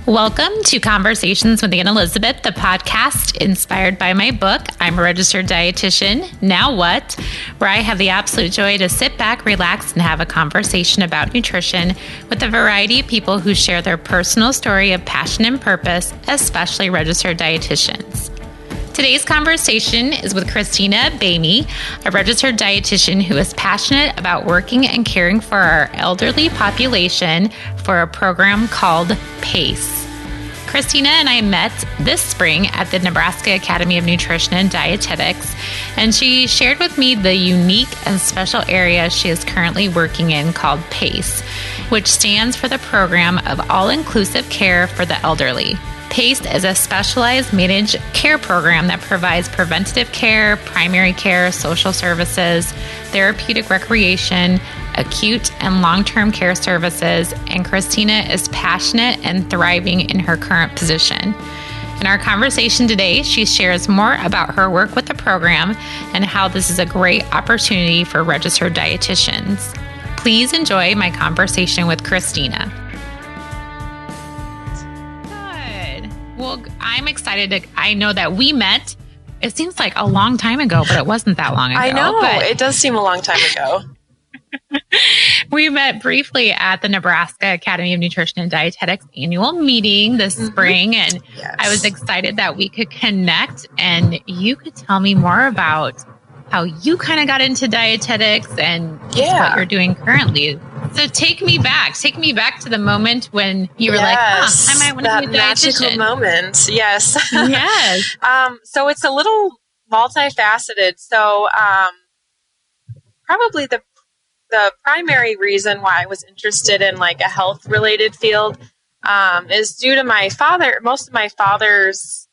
Welcome to Conversations with Aunt Elizabeth, the podcast inspired by my book, I'm a Registered Dietitian, Now What?, where I have the absolute joy to sit back, relax, and have a conversation about nutrition with a variety of people who share their personal story of passion and purpose, especially registered dietitians. Today's conversation is with Christina Boehme, a registered dietitian who is passionate about working and caring for our elderly population for a program called PACE. Christina and I met this spring at the Nebraska Academy of Nutrition and Dietetics, and she shared with me the unique and special area she is currently working in called PACE, which stands for the Program of All-Inclusive Care for the Elderly. PACE is a specialized managed care program that provides preventative care, primary care, social services, therapeutic recreation, acute and long-term care services, and Christina is passionate and thriving in her current position. In our conversation today, she shares more about her work with the program and how this is a great opportunity for registered dietitians. Please enjoy my conversation with Christina. Well, I'm excited. I know that we met. It seems like a long time ago, but it wasn't that long ago. I know. It does seem a long time ago. We met briefly at the Nebraska Academy of Nutrition and Dietetics annual meeting this spring, and yes. I was excited that we could connect and you could tell me more about how you kind of got into dietetics and what you're doing currently. So take me back to the moment when you were like, I might want to be a dietitian. Magical moment. Yes. Yes. So it's a little multifaceted. So probably the primary reason why I was interested in like a health related field is due to my father. Most of my father's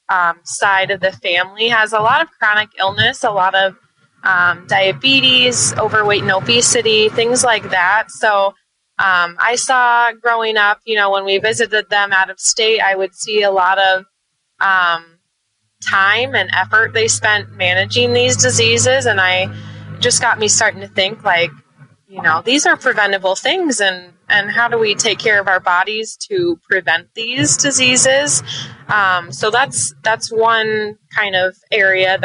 side of the family has a lot of chronic illness, a lot of diabetes, overweight and obesity, things like that. So I saw growing up, when we visited them out of state, I would see a lot of time and effort they spent managing these diseases. And I just got me starting to think like, these are preventable things, and how do we take care of our bodies to prevent these diseases? So that's one kind of area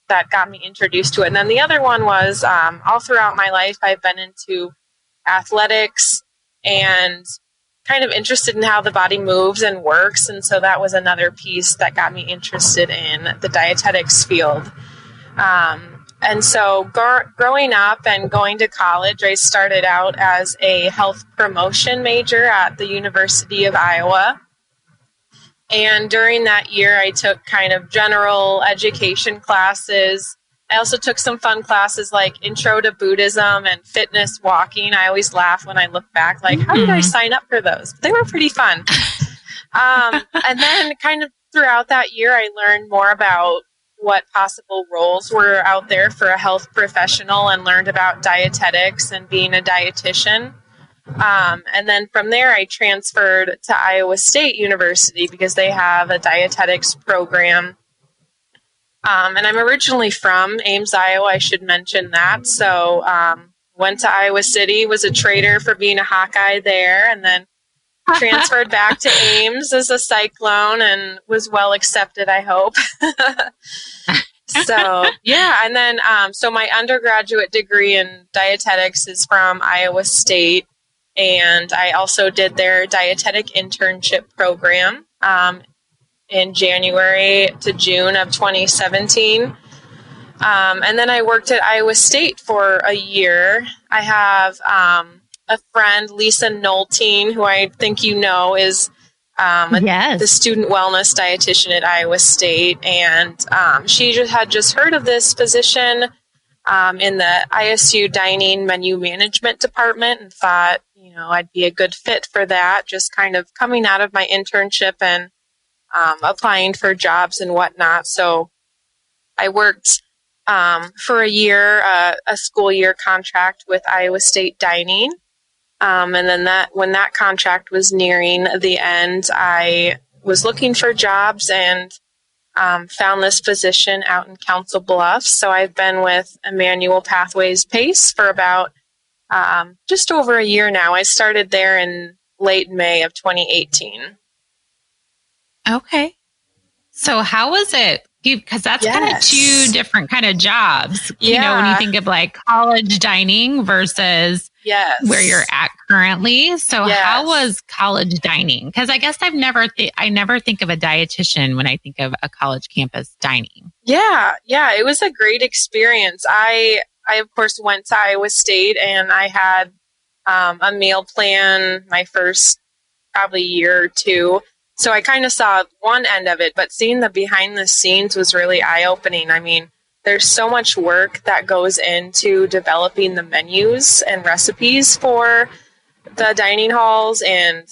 that got me introduced to it. And then the other one was all throughout my life, I've been into athletics and kind of interested in how the body moves and works. And so that was another piece that got me interested in the dietetics field. And so growing up and going to college, I started out as a health promotion major at the University of Iowa. And during that year, I took kind of general education classes. I also took some fun classes like Intro to Buddhism and fitness walking. I always laugh when I look back, like, how did I sign up for those? But they were pretty fun. And then kind of throughout that year, I learned more about what possible roles were out there for a health professional and learned about dietetics and being a dietitian. And then from there, I transferred to Iowa State University because they have a dietetics program. And I'm originally from Ames, Iowa. I should mention that. So went to Iowa City, was a traitor for being a Hawkeye there, and then transferred back to Ames as a Cyclone and was well accepted, I hope. So, yeah. And then, so my undergraduate degree in dietetics is from Iowa State. And I also did their dietetic internship program in January to June of 2017. And then I worked at Iowa State for a year. I have a friend, Lisa Nolting, who I think is the student wellness dietitian at Iowa State. And she had just heard of this position in the ISU dining menu management department and thought, I'd be a good fit for that, just kind of coming out of my internship and applying for jobs and whatnot. So I worked for a year, a school year contract with Iowa State Dining. And then when that contract was nearing the end, I was looking for jobs and found this position out in Council Bluffs. So I've been with Emmanuel Pathways PACE for about just over a year now. I started there in late May of 2018. Okay. So how was it? Because that's kind of two different kind of jobs, you know, when you think of like college dining versus where you're at currently. So how was college dining? Because I guess I never think of a dietitian when I think of a college campus dining. Yeah. It was a great experience. I of course went to Iowa State, and I had a meal plan my first probably year or two. So I kind of saw one end of it, but seeing the behind the scenes was really eye-opening. I mean, there's so much work that goes into developing the menus and recipes for the dining halls and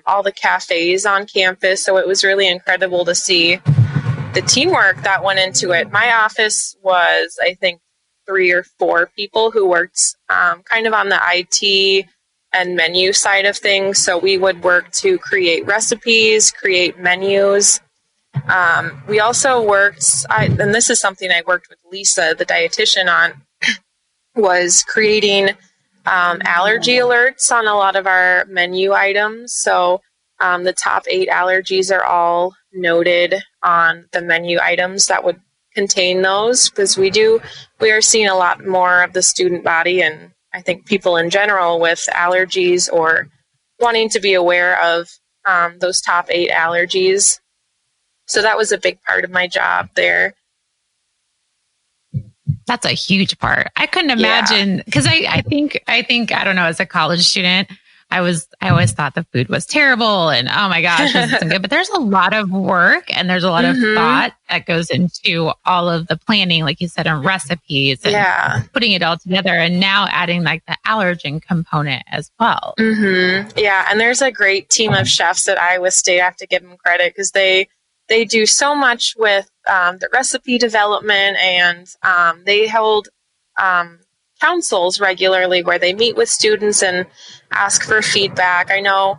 all the cafes on campus. So it was really incredible to see the teamwork that went into it. My office was, I think, 3 or 4 people who worked kind of on the IT and menu side of things. So we would work to create recipes, create menus. We also worked, and this is something I worked with Lisa, the dietitian, on, was creating allergy alerts on a lot of our menu items. So the top 8 allergies are all noted on the menu items that would contain those, because we are seeing a lot more of the student body, and I think people in general, with allergies or wanting to be aware of those top 8 allergies. So that was a big part of my job there. That's a huge part. I couldn't imagine, because I think, I don't know, as a college student, I always thought the food was terrible and, oh my gosh, this isn't good. But there's a lot of work and there's a lot of thought that goes into all of the planning, like you said, on recipes and putting it all together, and now adding like the allergen component as well. Yeah. And there's a great team of chefs at Iowa State. I have to give them credit, because they do so much with the recipe development, and they hold councils regularly where they meet with students and ask for feedback. I know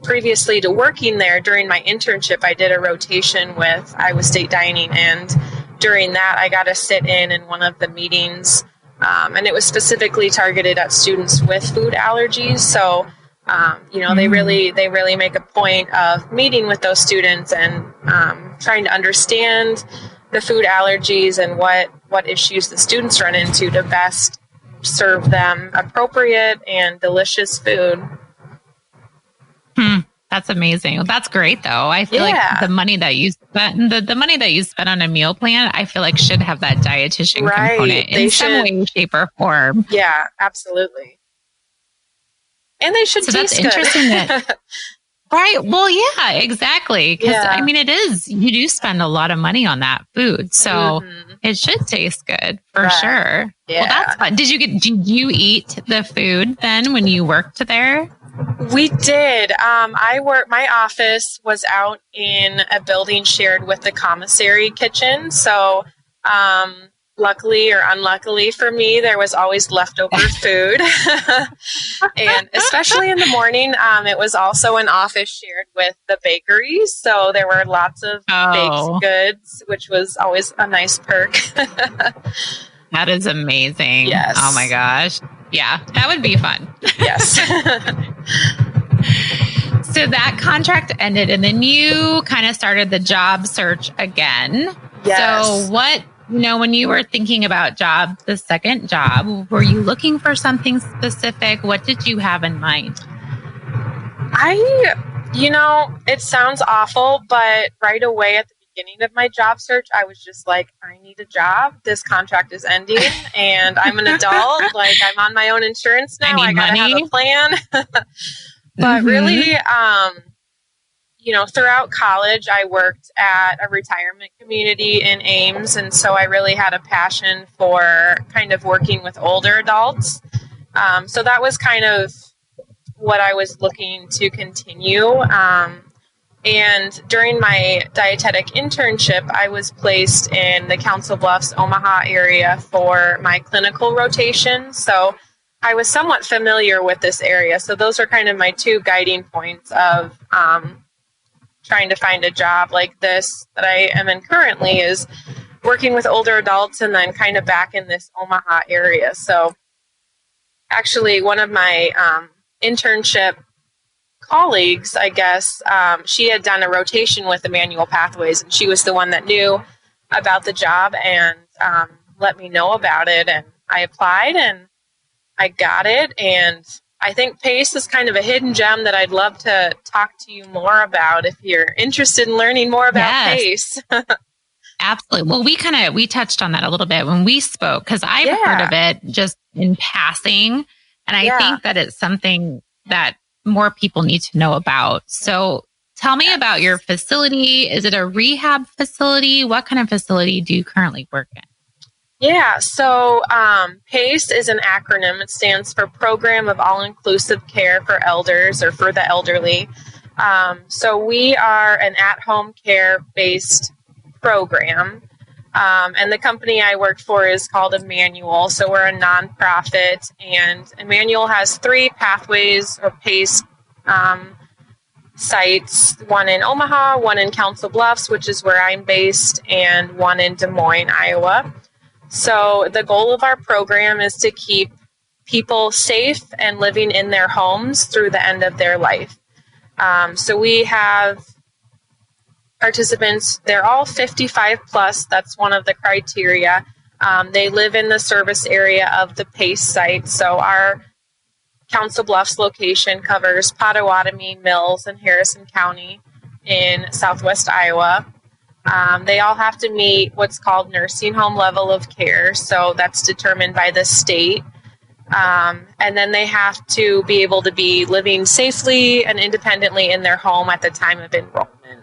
previously to working there, during my internship, I did a rotation with Iowa State Dining, and during that I got to sit in one of the meetings, and it was specifically targeted at students with food allergies. So they really make a point of meeting with those students and trying to understand the food allergies and what issues the students run into to best serve them appropriate and delicious food. That's amazing. Well, that's great, though. I feel like the money that you spent, the money that you spent on a meal plan, I feel like should have that dietitian component in some way, shape, or form. Yeah, absolutely. And they should taste good. That's interesting. Right. Well, yeah, exactly. Because I mean, it is, you do spend a lot of money on that food. So it should taste good for sure. Yeah. Well, that's fun. Did you eat the food then when you worked there? We did. My office was out in a building shared with the commissary kitchen. So, luckily or unluckily for me, there was always leftover food. And especially in the morning, it was also an office shared with the bakery. So there were lots of baked goods, which was always a nice perk. That is amazing. Yes. Oh my gosh. Yeah, that would be fun. Yes. So that contract ended, and then you kind of started the job search again. Yes. So when you were thinking about the second job, were you looking for something specific? What did you have in mind? It sounds awful, but right away at the beginning of my job search, I was just like, I need a job. This contract is ending, and I'm an adult. Like, I'm on my own insurance now. I gotta have a plan. But really, throughout college, I worked at a retirement community in Ames, and so I really had a passion for kind of working with older adults. So that was kind of what I was looking to continue. And during my dietetic internship, I was placed in the Council Bluffs, Omaha area for my clinical rotation. So I was somewhat familiar with this area. So those are kind of my 2 guiding points of trying to find a job like this that I am in currently, is working with older adults and then kind of back in this Omaha area. So actually one of my internship colleagues, I guess, she had done a rotation with the manual pathways, and she was the one that knew about the job and let me know about it. And I applied and I got it. And I think PACE is kind of a hidden gem that I'd love to talk to you more about if you're interested in learning more about PACE. Absolutely. Well, we touched on that a little bit when we spoke, because I've heard of it just in passing. And I think that it's something that more people need to know about. So tell me about your facility. Is it a rehab facility? What kind of facility do you currently work in? Yeah, so PACE is an acronym. It stands for Program of All-Inclusive Care for Elders, or for the elderly. So we are an at-home care-based program. And the company I work for is called Emmanuel. So we're a nonprofit, and Emmanuel has 3 pathways or PACE sites, one in Omaha, one in Council Bluffs, which is where I'm based, and one in Des Moines, Iowa. So the goal of our program is to keep people safe and living in their homes through the end of their life. So we have participants, they're all 55 plus. That's one of the criteria. They live in the service area of the PACE site. So our Council Bluffs location covers Potawatomi, Mills, and Harrison County in southwest Iowa. They all have to meet what's called nursing home level of care. So that's determined by the state. And then they have to be able to be living safely and independently in their home at the time of enrollment.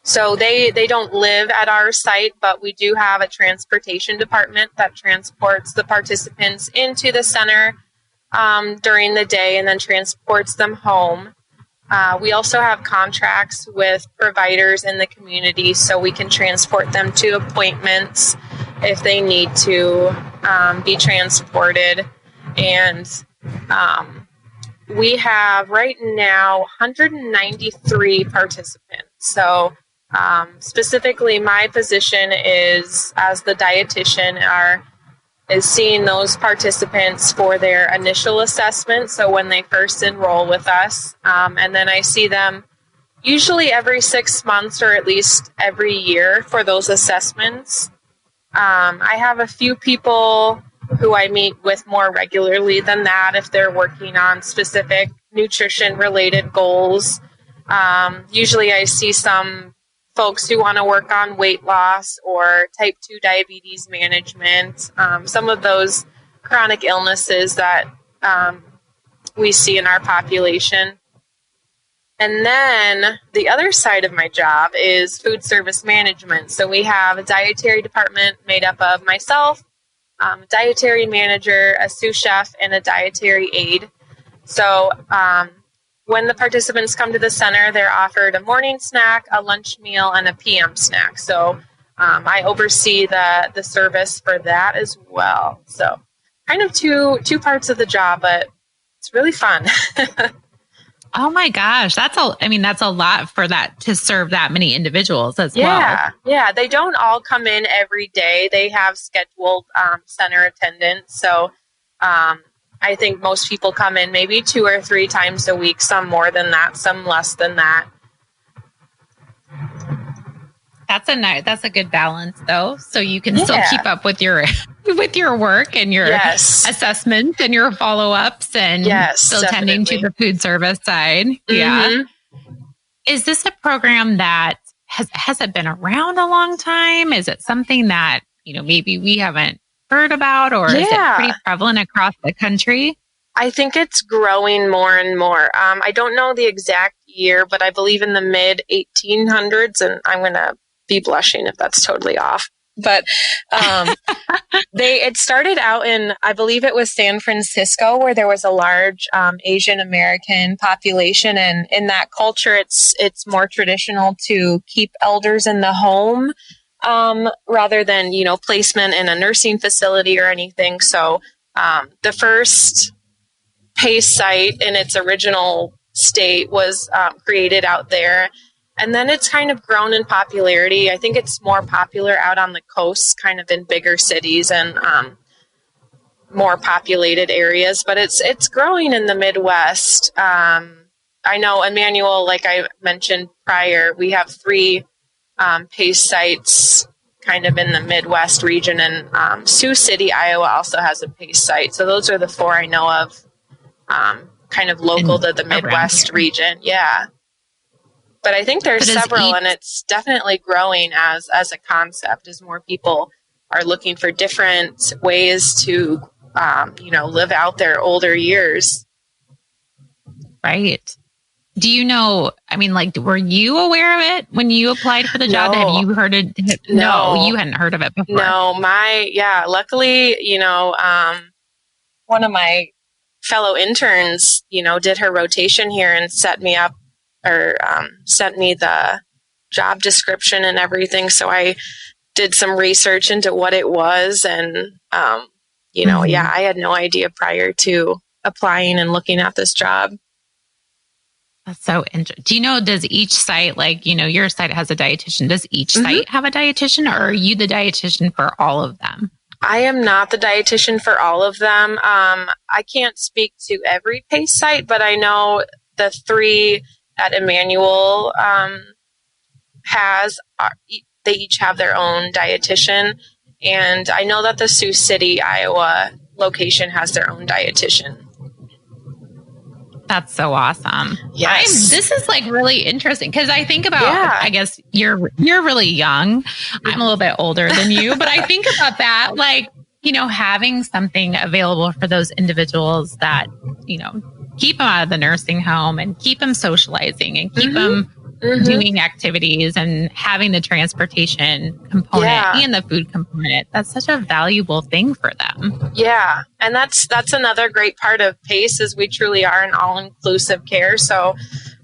So they don't live at our site, but we do have a transportation department that transports the participants into the center during the day and then transports them home. We also have contracts with providers in the community, so we can transport them to appointments if they need to be transported. And we have right now 193 participants. So specifically, my position is as the dietitian is seeing those participants for their initial assessment. So when they first enroll with us, and then I see them usually every 6 months or at least every year for those assessments. I have a few people who I meet with more regularly than that if they're working on specific nutrition related goals. Usually I see some folks who want to work on weight loss or type 2 diabetes management, some of those chronic illnesses that we see in our population. And then the other side of my job is food service management. So we have a dietary department made up of myself, a dietary manager, a sous chef, and a dietary aide. So when the participants come to the center, they're offered a morning snack, a lunch meal, and a PM snack. So I oversee the service for that as well. So kind of two parts of the job, but it's really fun. Oh my gosh, that's a lot for that to serve that many individuals as well. Yeah, they don't all come in every day. They have scheduled center attendance. So I think most people come in maybe 2 or 3 times a week, some more than that, some less than that. That's a good balance though. So you can still keep up with your work and your assessments and your follow-ups and still tending to the food service side. Mm-hmm. Yeah. Is this a program that has it been around a long time? Is it something that, maybe we haven't heard about, or is it pretty prevalent across the country? I think it's growing more and more. I don't know the exact year, but I believe in the mid 1800s, and I'm going to be blushing if that's totally off. But it started out in, I believe it was San Francisco, where there was a large Asian American population, and in that culture, it's more traditional to keep elders in the home rather than placement in a nursing facility or anything. So the first PACE site in its original state was created out there. And then it's kind of grown in popularity. I think it's more popular out on the coast, kind of in bigger cities and more populated areas. But it's growing in the Midwest. I know Emmanuel, like I mentioned prior, we have 3 PACE sites kind of in the Midwest region, and Sioux City, Iowa also has a PACE site. So those are the 4 I know of, kind of local to the Midwest region. Yeah. But I think there's several, and it's definitely growing as a concept as more people are looking for different ways to, live out their older years. Right. Do you know, I mean, like, were you aware of it when you applied for the job? No. Have you heard it? No, you hadn't heard of it before. No, luckily, one of my fellow interns, did her rotation here and set me up or sent me the job description and everything. So I did some research into what it was. And, I had no idea prior to applying and looking at this job. That's so interesting. Do you know, does each site, like, your site has a dietitian, does each site have a dietitian, or are you the dietitian for all of them? I am not the dietitian for all of them. I can't speak to every PACE site, but I know the 3 that Emmanuel has, they each have their own dietitian. And I know that the Sioux City, Iowa location has their own dietitian. That's so awesome. Yes. This is like really interesting because I think about, I guess you're really young. I'm a little bit older than you, but I think about that, like, having something available for those individuals that, keep them out of the nursing home and keep them socializing and keep them doing activities and having the transportation component and the food component. That's such a valuable thing for them. Yeah. And that's another great part of PACE is we truly are an all-inclusive care. So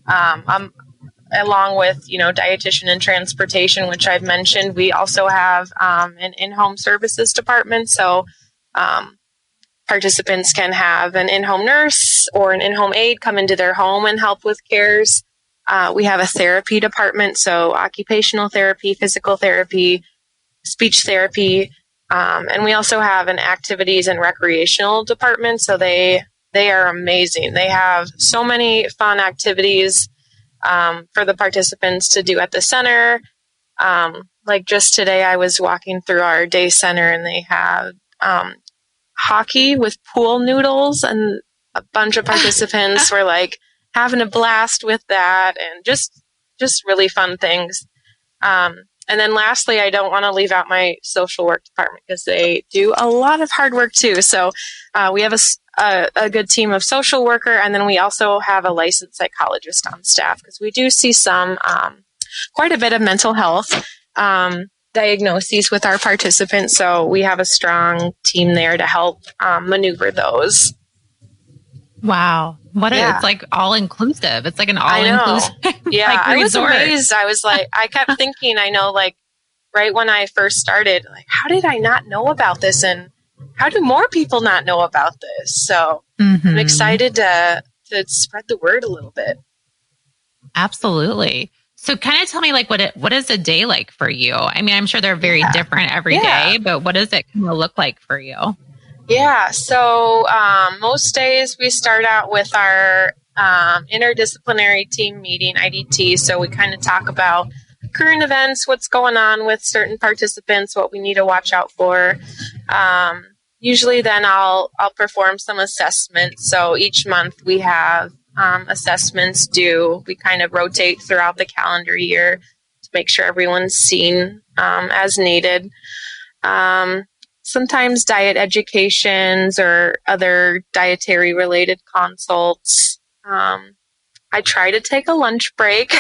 along with, dietitian and transportation, which I've mentioned, we also have an in-home services department. So participants can have an in-home nurse or an in-home aide come into their home and help with cares. We have a therapy department, so occupational therapy, physical therapy, speech therapy, and we also have an activities and recreational department. So they are amazing. They have so many fun activities for the participants to do at the center. Like just today, I was walking through our day center, and they have hockey with pool noodles, and a bunch of participants were like having a blast with that, and just really fun things. And then lastly, I don't want to leave out my social work department because they do a lot of hard work too. So we have a good team of social worker, and then we also have a licensed psychologist on staff because we do see some quite a bit of mental health diagnoses with our participants. So we have a strong team there to help maneuver those. Wow. It's like all inclusive. It's like an all inclusive. Yeah. Like I was resort. amazed. I was like, I kept thinking, I know, like right when I first started, like, how did I not know about this? And how do more people not know about this? So I'm excited to spread the word a little bit. Absolutely. So kind of tell me, like, what is a day like for you? I mean, I'm sure they're very different every day, but what does it kind of look like for you? Yeah, so most days we start out with our interdisciplinary team meeting, IDT. So we kind of talk about current events, what's going on with certain participants, what we need to watch out for. Usually then I'll perform some assessments. So each month we have assessments due. We kind of rotate throughout the calendar year to make sure everyone's seen as needed. Sometimes diet educations or other dietary related consults. I try to take a lunch break.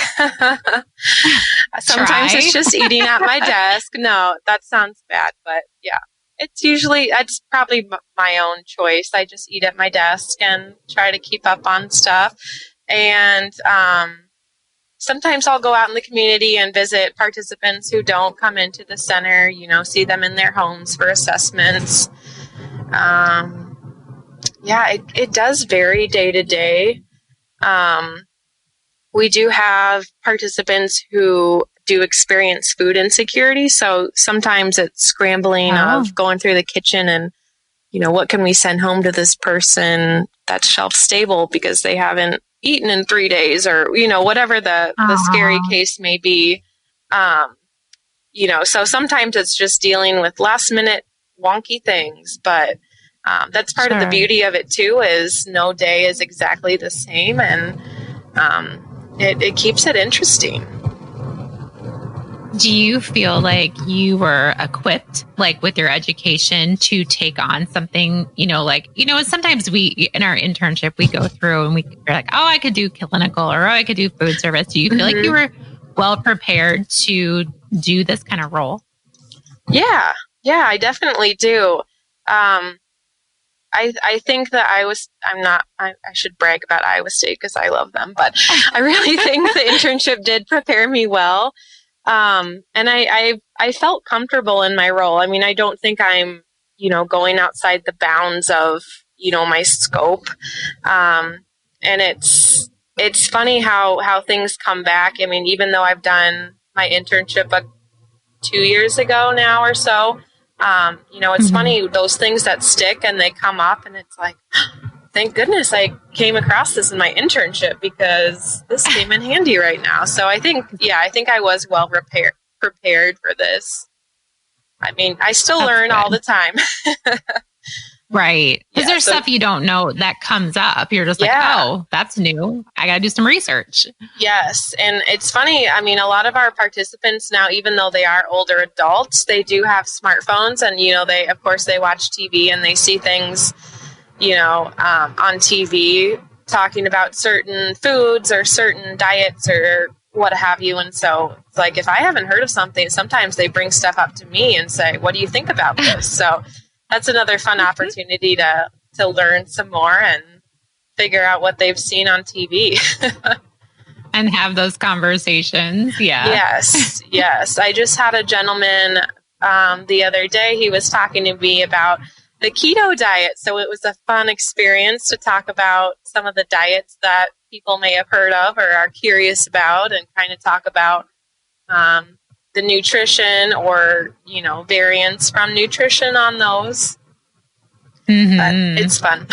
Sometimes it's just eating at my desk. No, that sounds bad, but yeah, it's probably my own choice. I just eat at my desk and try to keep up on stuff. And sometimes I'll go out in the community and visit participants who don't come into the center, see them in their homes for assessments. It does vary day to day. We do have participants who do experience food insecurity. So sometimes it's scrambling of going through the kitchen and, what can we send home to this person that's shelf stable because they haven't eaten in 3 days, or, whatever the scary case may be. So sometimes it's just dealing with last minute wonky things, but that's part of the beauty of it too, is no day is exactly the same, and it keeps it interesting. Do you feel like you were equipped, like with your education, to take on something, sometimes we, in our internship, we go through and we're like, oh, I could do clinical, or I could do food service. Do you feel like you were well prepared to do this kind of role? Yeah, I definitely do. I think that I should brag about Iowa State because I love them, but I really think the internship did prepare me well. And I felt comfortable in my role. I mean, I don't think I'm, going outside the bounds of, my scope. And it's funny how things come back. I mean, even though I've done my internship 2 years ago now or so, it's funny, those things that stick and they come up, and it's like, thank goodness I came across this in my internship, because this came in handy right now. So I think I was well prepared for this. I mean, I still learn all the time. Right. Because there's stuff you don't know that comes up. You're just like, oh, that's new. I got to do some research. Yes. And it's funny. I mean, a lot of our participants now, even though they are older adults, they do have smartphones, and, they watch TV and they see things, on TV talking about certain foods or certain diets or what have you. And so it's like, if I haven't heard of something, sometimes they bring stuff up to me and say, what do you think about this? So that's another fun opportunity to learn some more and figure out what they've seen on TV. And have those conversations. Yeah. Yes. I just had a gentleman the other day. He was talking to me about the keto diet. So it was a fun experience to talk about some of the diets that people may have heard of or are curious about, and kind of talk about the nutrition or, variants from nutrition on those. But it's fun.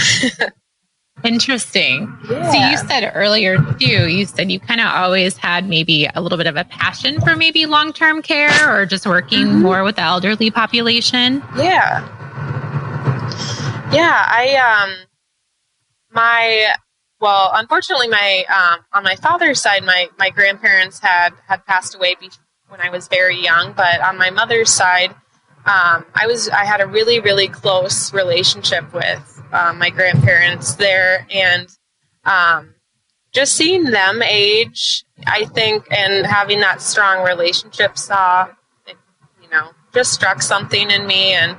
Interesting. Yeah. So you said earlier too, you said you kind of always had maybe a little bit of a passion for maybe long-term care, or just working more with the elderly population. Yeah. Unfortunately, on my father's side, my grandparents had passed away when I was very young, but on my mother's side, I had a really, really close relationship with my grandparents there, and just seeing them age, I think, and having that strong relationship just struck something in me. And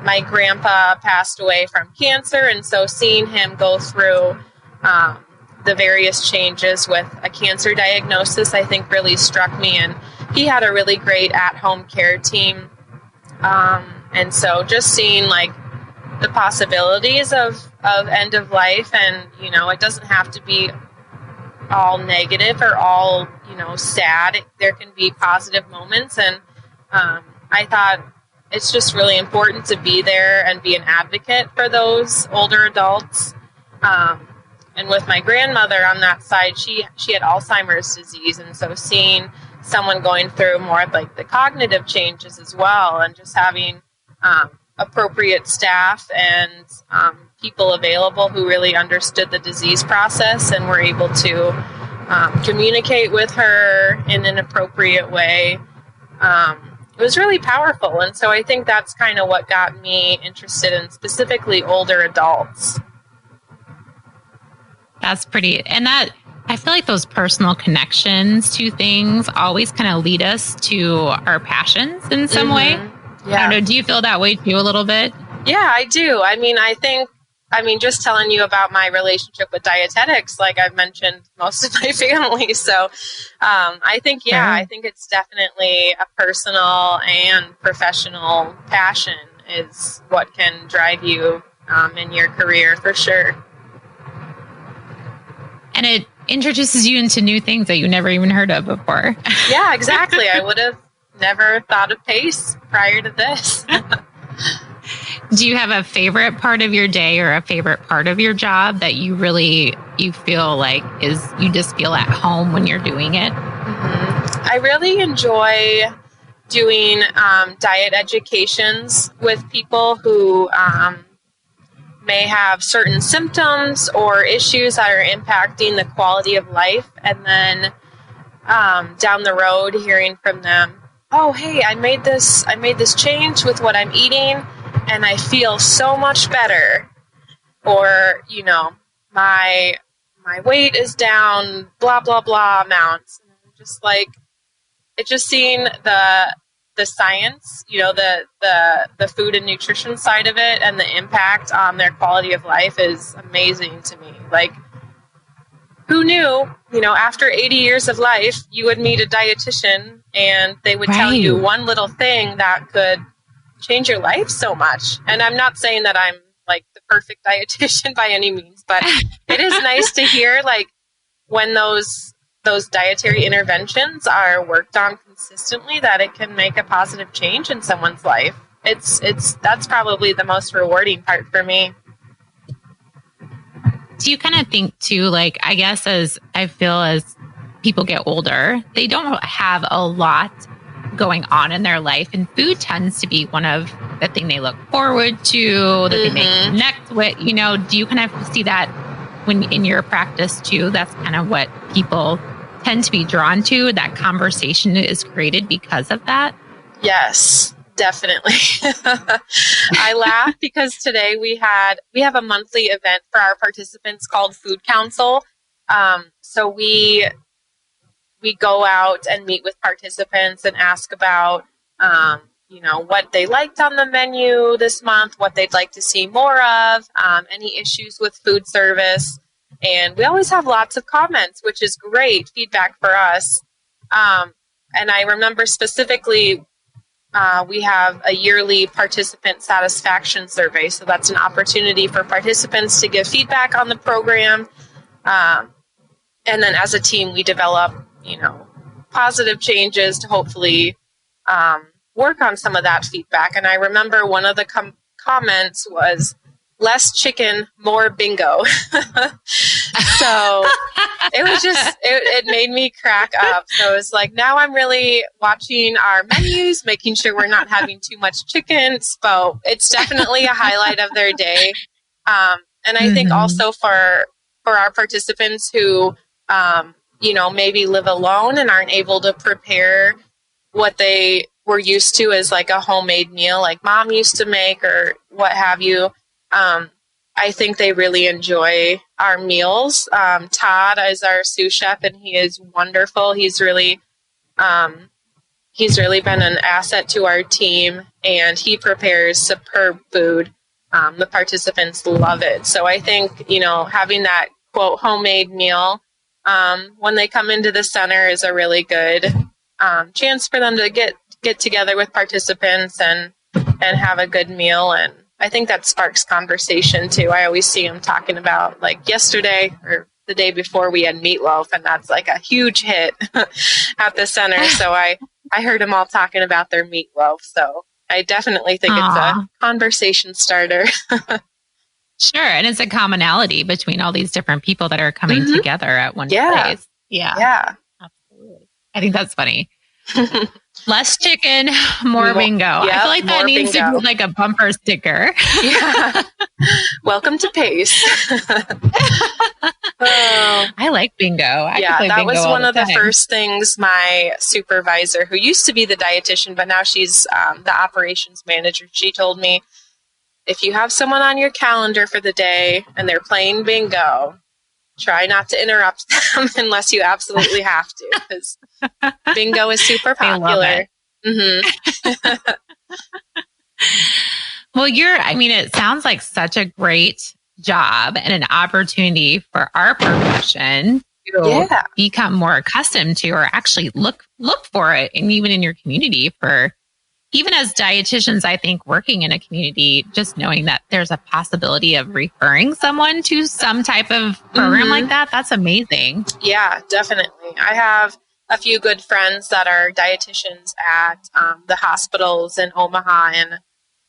my grandpa passed away from cancer, and so seeing him go through the various changes with a cancer diagnosis, I think really struck me. And he had a really great at-home care team. And so just seeing like the possibilities of end of life, and, it doesn't have to be all negative or all, sad. There can be positive moments. And I thought it's just really important to be there and be an advocate for those older adults. And with my grandmother on that side, she had Alzheimer's disease. And so seeing someone going through more of like the cognitive changes as well, and just having appropriate staff and people available who really understood the disease process and were able to communicate with her in an appropriate way. It was really powerful. And so I think that's kind of what got me interested in specifically older adults. That's pretty. And that, I feel like those personal connections to things always kind of lead us to our passions in some way. Yeah. I don't know. Do you feel that way too a little bit? Yeah, I do. I mean, just telling you about my relationship with dietetics, like I've mentioned most of my family. So I think it's definitely a personal and professional passion is what can drive you in your career for sure. And it introduces you into new things that you never even heard of before. Yeah, exactly. I would have never thought of PACE prior to this. Do you have a favorite part of your day or a favorite part of your job that you feel like you just feel at home when you're doing it? I really enjoy doing diet educations with people who may have certain symptoms or issues that are impacting the quality of life, and then down the road hearing from them, oh, hey, I made this change with what I'm eating and I feel so much better. Or, my weight is down, blah, blah, blah amounts. And I'm just like, it's just seeing the science, the food and nutrition side of it and the impact on their quality of life is amazing to me. Like, who knew, after 80 years of life, you would meet a dietitian and they would tell you one little thing that could change your life so much. And I'm not saying that I'm like the perfect dietitian by any means, but it is nice to hear like when those dietary interventions are worked on consistently, that it can make a positive change in someone's life. That's probably the most rewarding part for me. Do you kind of think too, like, I guess as people get older, they don't have a lot going on in their life, and food tends to be one of the thing they look forward to, that they may connect with. Do you kind of see that when in your practice too? That's kind of what people tend to be drawn to. That conversation is created because of that. Yes, definitely. I laugh because today we have a monthly event for our participants called Food Council. So we go out and meet with participants and ask about, what they liked on the menu this month, what they'd like to see more of, any issues with food service. And we always have lots of comments, which is great feedback for us. And I remember specifically, we have a yearly participant satisfaction survey. So that's an opportunity for participants to give feedback on the program. And then as a team, we develop, positive changes to hopefully work on some of that feedback. And I remember one of the comments was, less chicken, more bingo. So it was just, it made me crack up. So it's like, now I'm really watching our menus, making sure we're not having too much chicken. So it's definitely a highlight of their day. And I think also for our participants who, maybe live alone and aren't able to prepare what they were used to as like a homemade meal, like mom used to make or what have you. I think they really enjoy our meals. Todd is our sous chef, and he is wonderful. He's really been an asset to our team, and he prepares superb food. The participants love it. So I think, having that quote homemade meal when they come into the center is a really good chance for them to get together with participants and have a good meal. And I think that sparks conversation too. I always see them talking about, like, yesterday or the day before we had meatloaf, and that's like a huge hit at the center. So I heard them all talking about their meatloaf. So I definitely think it's a conversation starter. Sure. And it's a commonality between all these different people that are coming together at one place. Yeah. Absolutely. I think that's funny. Less chicken, more bingo. Yep, I feel like that needs to be like a bumper sticker. Yeah. Welcome to Pace. I like bingo. That was one of the first things my supervisor, who used to be the dietitian, but now she's the operations manager, she told me, if you have someone on your calendar for the day and they're playing bingo, try not to interrupt them unless you absolutely have to, because bingo is super popular. Well, it sounds like such a great job and an opportunity for our profession to become more accustomed to, or actually look for it, and even in your community, for even as dietitians, I think working in a community, just knowing that there's a possibility of referring someone to some type of program like that, that's amazing. Yeah, definitely. I have a few good friends that are dietitians at the hospitals in Omaha, and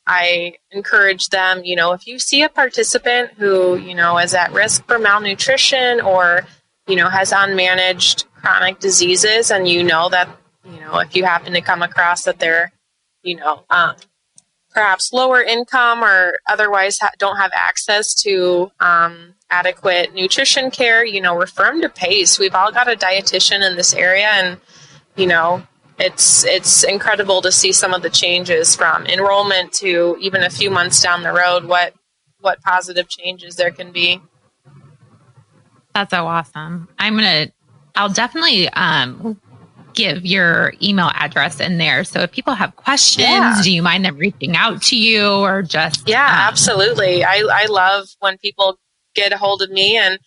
I encourage them, if you see a participant who, is at risk for malnutrition or, has unmanaged chronic diseases, and that, if you happen to come across that they're, perhaps lower income or otherwise don't have access to adequate nutrition care, refer them to PACE. We've all got a dietitian in this area, and, it's incredible to see some of the changes from enrollment to even a few months down the road, what positive changes there can be. That's so awesome. I'll definitely give your email address in there. So if people have questions, do you mind them reaching out to you or just? Yeah, absolutely. I love when people get a hold of me, and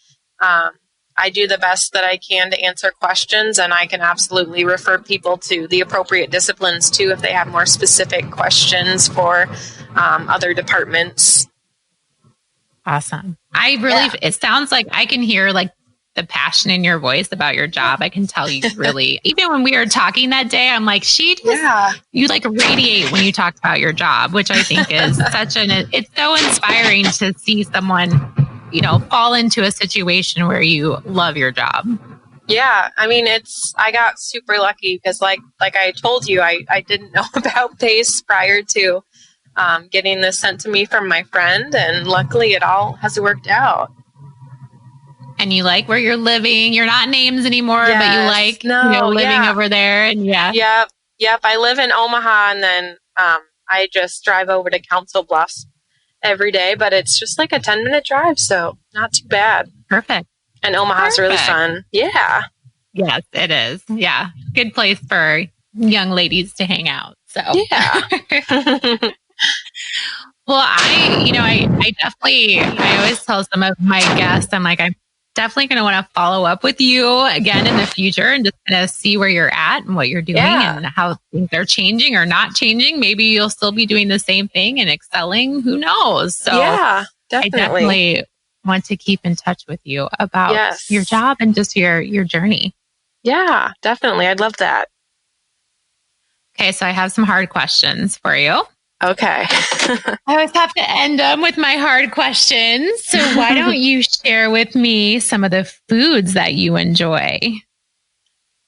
I do the best that I can to answer questions, and I can absolutely refer people to the appropriate disciplines too if they have more specific questions for other departments. Awesome. It sounds like I can hear like the passion in your voice about your job. I can tell you really, even when we were talking that day, I'm like, you like radiate when you talk about your job, which I think is it's so inspiring to see someone, fall into a situation where you love your job. Yeah. I mean, I got super lucky because like I told you, I didn't know about PACE prior to getting this sent to me from my friend. And luckily it all has worked out. And you like where you're living. You're not names anymore, but you like living over there. And Yep. I live in Omaha, and then I just drive over to Council Bluffs every day, but it's just like a 10-minute drive, so not too bad. Perfect. And Omaha's really fun. Yeah. Yes, it is. Yeah. Good place for young ladies to hang out. So yeah. Well, I definitely, I always tell some of my guests, I'm definitely going to want to follow up with you again in the future and just kind of see where you're at and what you're doing and how things are changing or not changing. Maybe you'll still be doing the same thing and excelling. Who knows? So yeah, definitely. I definitely want to keep in touch with you about your job and just your journey. Yeah, definitely. I'd love that. Okay. So I have some hard questions for you. Okay. I always have to end them with my hard questions. So why don't you share with me some of the foods that you enjoy?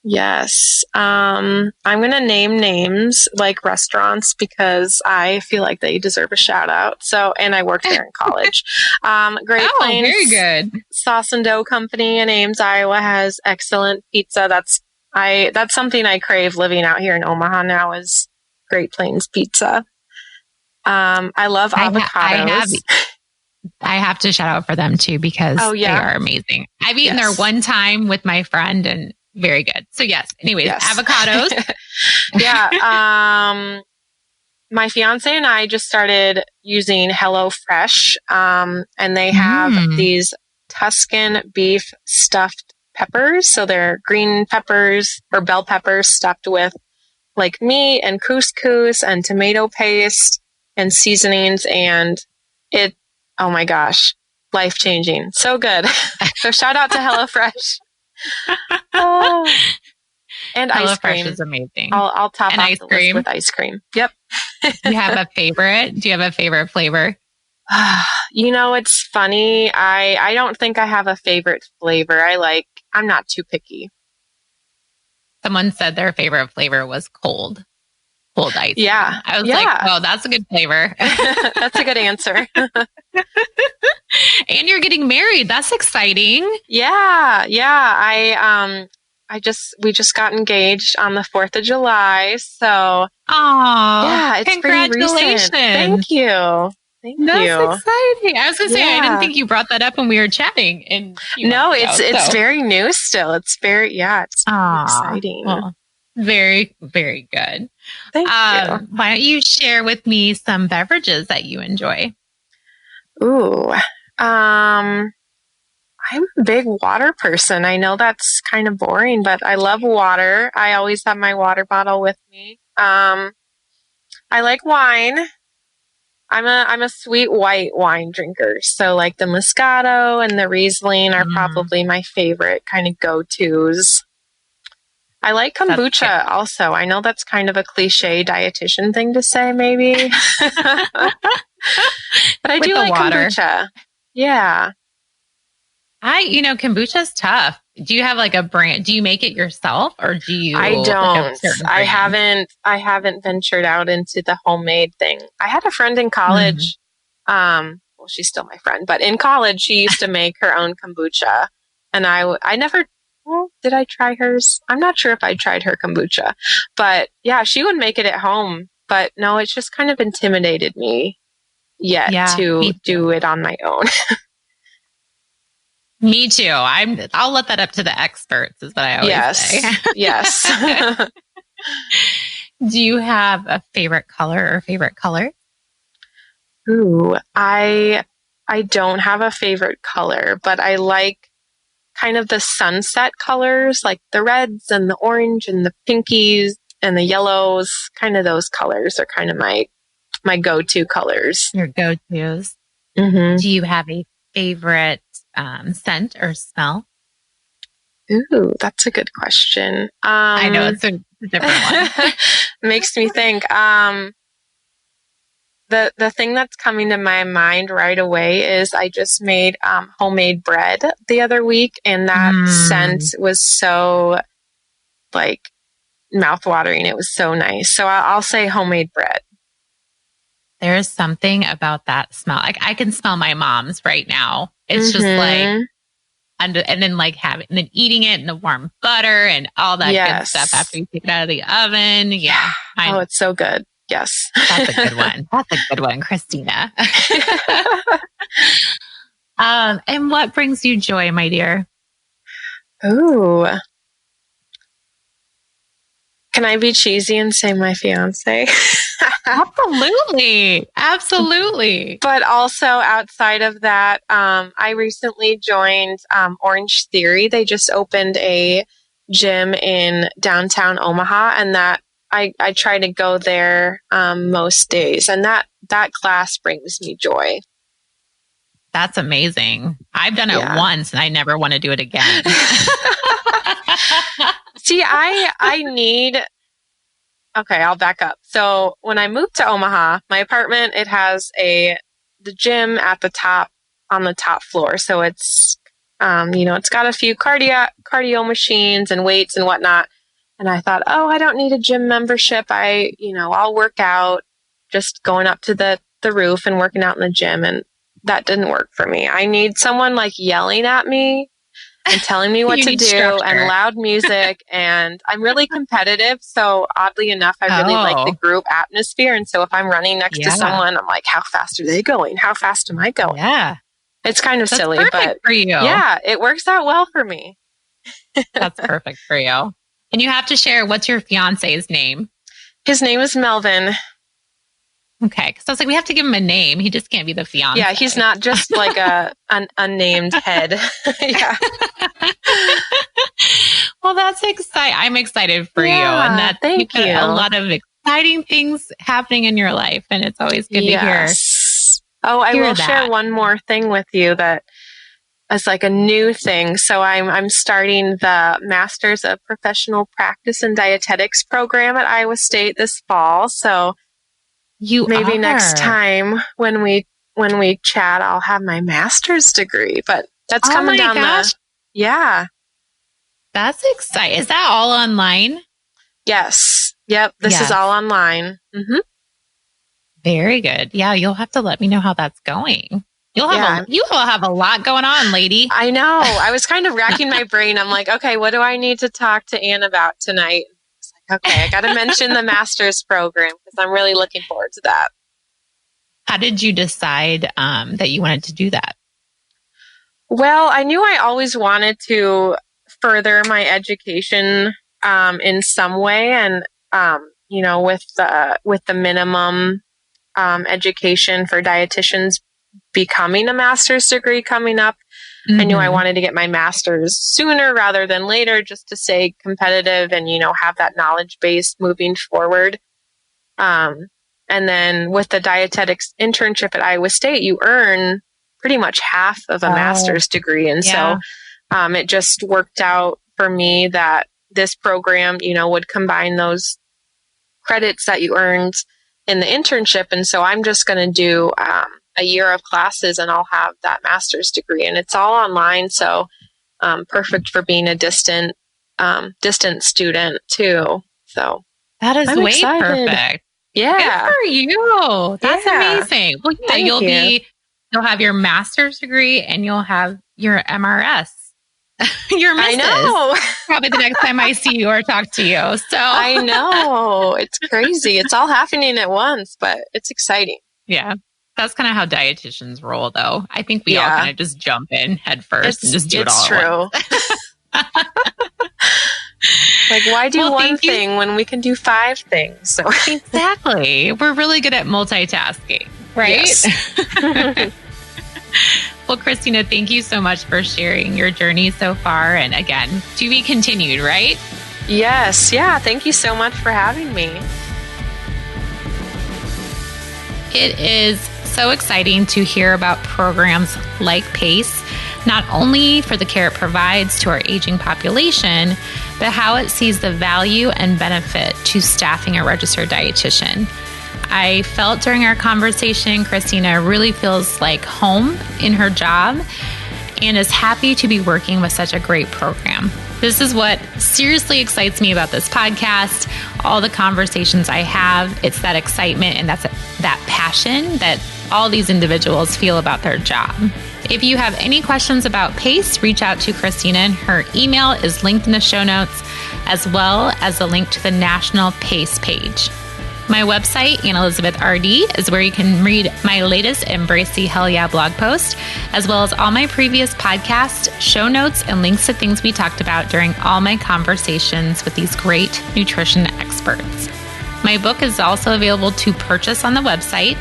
Yes. I'm going to name names like restaurants because I feel like they deserve a shout out. So, and I worked there in college. Great Plains very good. Sauce and Dough Company in Ames, Iowa has excellent pizza. That's something I crave living out here in Omaha now is Great Plains pizza. I love avocados. I have to shout out for them too because they are amazing. I've eaten there one time with my friend and very good. So anyways, avocados. My fiance and I just started using HelloFresh, and they have these Tuscan beef stuffed peppers. So they're green peppers or bell peppers stuffed with like meat and couscous and tomato paste and seasonings, and oh my gosh, life-changing. So good. So shout out to HelloFresh. And ice cream. HelloFresh is amazing. I'll top off the list with ice cream. Yep. Do you have a favorite? Do you have a favorite flavor? It's funny. I don't think I have a favorite flavor. I'm not too picky. Someone said their favorite flavor was cold ice. Yeah. I was like, oh, that's a good flavor. That's a good answer. And you're getting married. That's exciting. Yeah. We just got engaged on the 4th of July. So, it's pretty recent. Thank you. That's exciting. I was going to say, I didn't think you brought that up when we were chatting. It's very new still. It's very, it's exciting. Well, very, very good. Thank you. Why don't you share with me some beverages that you enjoy? Ooh, I'm a big water person. I know that's kind of boring, but I love water. I always have my water bottle with me. I like wine. I'm a sweet white wine drinker. So like the Moscato and the Riesling are probably my favorite kind of go-tos. I like kombucha also. I know that's kind of a cliche dietitian thing to say, maybe. But I do like kombucha. Yeah. Kombucha is tough. Do you have like a brand? Do you make it yourself or do you? I don't. I haven't ventured out into the homemade thing. I had a friend in college. Well, she's still my friend, but in college she used to make her own kombucha, and I never. Well, did I try hers? I'm not sure if I tried her kombucha, but yeah, she would make it at home. But no, it's just kind of intimidated me to do it on my own. Me too. I'll let that up to the experts, is what I always say. Yes. Do you have a favorite color or favorite color? Ooh, I don't have a favorite color, but I like kind of the sunset colors, like the reds and the orange and the pinkies and the yellows. Kind of those colors are kind of my go-to colors. Your go-tos. Mm-hmm. Do you have a favorite scent or smell? Ooh, that's a good question. I know it's a different one. Makes me think. The thing that's coming to my mind right away is I just made homemade bread the other week, and that scent was so like mouthwatering. It was so nice. So I'll say homemade bread. There's something about that smell. Like I can smell my mom's right now. It's just like, and then like eating it in the warm butter and all that good stuff after you take it out of the oven. Yeah. Oh, it's so good. Yes. That's a good one. That's a good one, Christina. And what brings you joy, my dear? Ooh. Can I be cheesy and say my fiance? Absolutely. Absolutely. But also outside of that, I recently joined Orange Theory. They just opened a gym in downtown Omaha, and that I try to go there most days, and that class brings me joy. That's amazing. I've done it once, and I never want to do it again. See, I need. Okay, I'll back up. So when I moved to Omaha, my apartment, it has the gym at the top, on the top floor. So it's it's got a few cardio machines and weights and whatnot. And I thought, I don't need a gym membership. I'll work out just going up to the roof and working out in the gym. And that didn't work for me. I need someone like yelling at me and telling me what to do and loud music. And I'm really competitive. So oddly enough, I really like the group atmosphere. And so if I'm running next to someone, I'm like, how fast are they going? How fast am I going? Yeah. It's kind of silly, but for you. Yeah, it works out well for me. That's perfect for you. And you have to share, what's your fiance's name? His name is Melvin. Okay. Because I was like, we have to give him a name. He just can't be the fiance. Yeah, he's not just like an unnamed head. Yeah. Well, that's exciting. I'm excited for you. And that thank you. A lot of exciting things happening in your life. And it's always good to hear. Oh, I will share one more thing with you that is like a new thing. So I'm starting the Masters of Professional Practice in Dietetics program at Iowa State this fall. So maybe next time when we chat, I'll have my master's degree. But that's coming down the. Yeah. That's exciting. Is that all online? Yes. Yep. This is all online. Mm-hmm. Very good. Yeah, you'll have to let me know how that's going. You will have a lot going on, lady. I know. I was kind of racking my brain. I'm like, okay, what do I need to talk to Anne about tonight? It's like, okay, I got to mention the master's program because I'm really looking forward to that. How did you decide that you wanted to do that? Well, I knew I always wanted to further my education in some way, and with the minimum education for dietitians becoming a master's degree coming up. Mm-hmm. I knew I wanted to get my master's sooner rather than later, just to stay competitive and, have that knowledge base moving forward. And then with the dietetics internship at Iowa State, you earn pretty much half of a master's degree. And so it just worked out for me that this program, would combine those credits that you earned in the internship. And so I'm just going to do a year of classes and I'll have that master's degree, and it's all online. So perfect for being a distant student too. So that is I'm way excited. Perfect. Yeah. Good for you. That's amazing. Well, yeah, you'll have your master's degree and you'll have your MRS. Your missus. I know. Probably the next time I see you or talk to you. So I know. It's crazy. It's all happening at once, but it's exciting. Yeah. That's kind of how dietitians roll, though. I think we all kind of just jump in head first and just do it all. It's true. Like, why do one thing when we can do 5 things? So exactly. We're really good at multitasking, right? Yes. Well, Christina, thank you so much for sharing your journey so far. And again, to be continued, right? Yes. Yeah. Thank you so much for having me. It is so exciting to hear about programs like PACE, not only for the care it provides to our aging population, but how it sees the value and benefit to staffing a registered dietitian. I felt during our conversation, Christina really feels like home in her job and is happy to be working with such a great program. This is what seriously excites me about this podcast, all the conversations I have. It's that excitement and that passion that all these individuals feel about their job. If you have any questions about PACE, reach out to Christina, and her email is linked in the show notes, as well as a link to the National PACE page. My website, Ann Elizabeth RD, is where you can read my latest Embrace the Hell Yeah blog post, as well as all my previous podcasts, show notes, and links to things we talked about during all my conversations with these great nutrition experts. My book is also available to purchase on the website,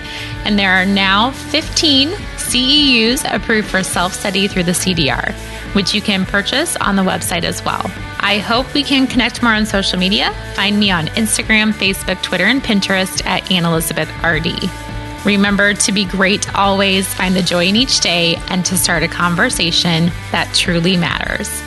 and there are now 15 CEUs approved for self-study through the CDR, which you can purchase on the website as well. I hope we can connect more on social media. Find me on Instagram, Facebook, Twitter, and Pinterest at Ann Elizabeth RD. Remember to be great always, find the joy in each day, and to start a conversation that truly matters.